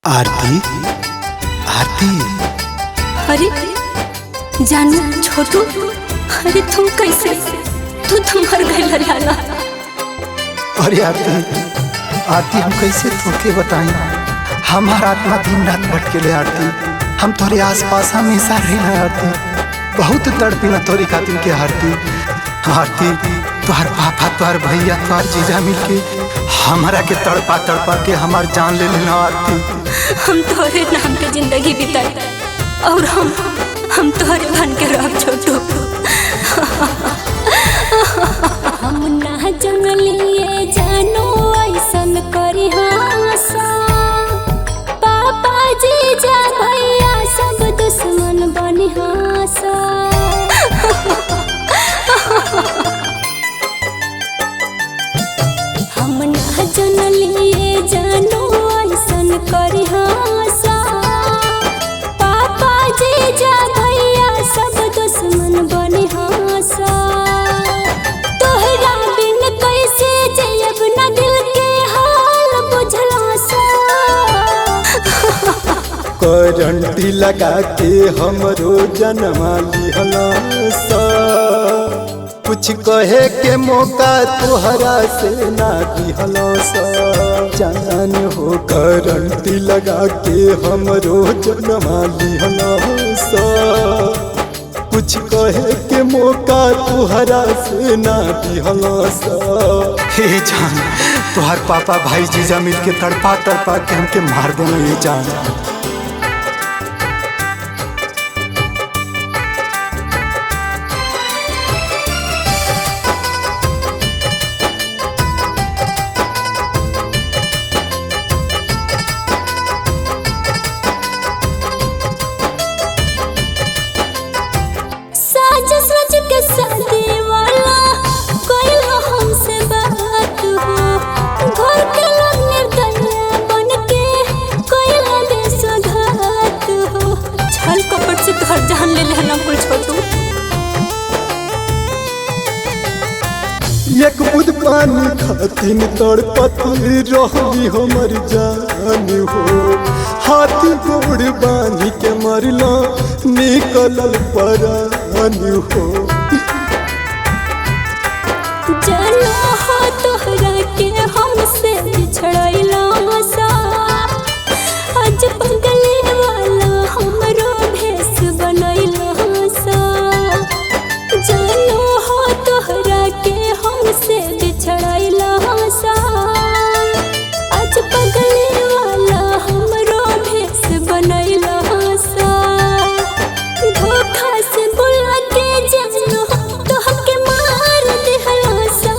आरती आरती। अरे जानू छोटू, अरे तुम कैसे? तू मर गए लाला। अरे आरती आरती, हम कैसे तोके बताई? हमारा आत्मा दिन रात भटकेले आरती। हम तोरे आसपास हमेशा रहे आरती। बहुत तड़पी न तोरी खातिर के आरती। आरती तुहार पापा, तुहार भैया, तुहार जीजा मिलके हमारा के तड़पा तड़पा के हमार जान ले लेना आरती। हम तोरे नाम के जिंदगी बिताई और हम तोरे बन के रह छोटू। हम ना जंगलिए जानो ऐसन करी हासा। पापा जीजा भैया सब दुश्मन बनी हासा। हम ना जनलिए जानो ऐसन करी हासा। पापा जीजा भैया सब दुश्मन बनी हासा। तोहरा बिन कैसे जयब न दिल के हाल बुझला सा। करंटी लगा के हमरो जन्मा लिहला सा। कुछ कहे के मौका तोहरा से ना दिहला सा। जान हो करंटी लगा के हमरो जन्मा लिहला सा। कुछ कहे के मौका तोहरा से ना दिहला सा। हे जान, तुहार पापा भाई जीजा मिलके तड़पा तड़पा के हमके मार देना। ये जान सच के शादी वाला कोई हमसे बात हो। घर के लोग निर्दयी बन के कोई बेसुधात हो। छल कपट से घर जान ले लेना कुल छोटू। एक बूंद पानी खातिर तड़पत रहली हमर जान हो। हाथी गोड़ बानी के मरला निकलल परान हो। जानो हो तोहरा के हमसे बिछड़ैला सा। आज पगले वाला हमरो भेष बनैला सा। जानो हो तोहरा के हमसे बिछड़ैला सा। आज पगले वाला हमरो भेष बनैला सा। धोखा से बुला के जानो तो हमके मार दिहला सा।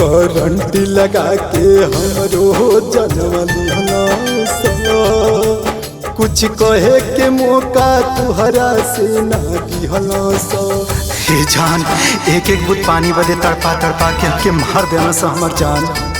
करंटी लगा के हमरो जन्म लिहला सा। कुछ कहे के मौका तुहरा से ना दिहला सा। हे जान, एक एक बूंद पानी बदे तड़पा तड़पा के हमके मार देना सा हमार जान।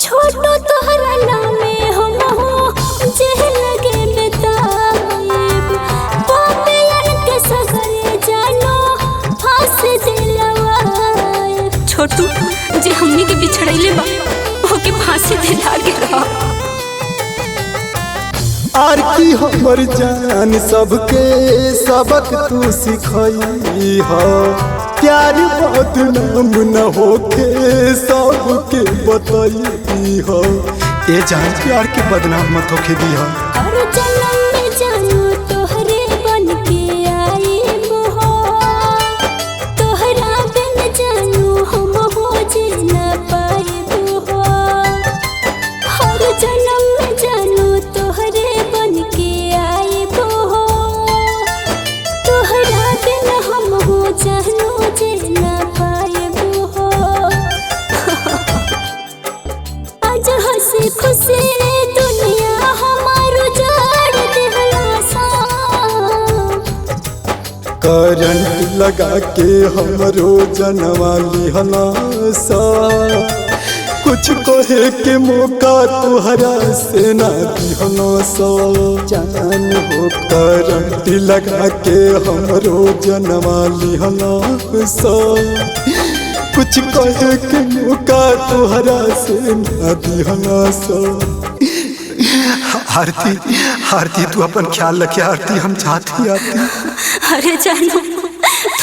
छोटो तोहरा नामे हम हो जेह लगे बेताब। पापियन के सगरे जानो फांस दिलवाए। छोटू जे हमनी के बिछड़ैले बा ओके फांसी दिला के रह। आरती हमर जान सबके सबक तू सिखई हो। प्यार बदनाम न होके सबके बतई हो। ए जान, प्यार के बदनाम मत होके दी हो। और जन्म में जानू तोहरे बन के आई हो। तोहरा बिन जानू हम हो जी न पाई हो। हर जन्म में जानू तोहरे बन के आई हो। तोहरा बिन हम हो जानू जी न पाई हो। खुशी दुनिया हमारो जाड़ दिहला सा। करंट लगा के हमरो जनवा लिहला सा। कुछ कहे के मौका तुहरा से ना दिहला सा। जान हो करंट लगा के हमरो जनवा लिहला सा। कुछ कहे के मौका तुहरा से ना दिहला सा। आरती आरती तू अपन ख्याल रखे आरती, हम चाहती आरती। अरे जानू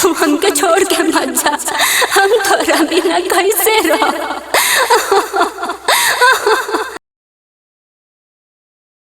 तू हमके छोड़ के मत जा, हम तोरा बिना कैसे रह।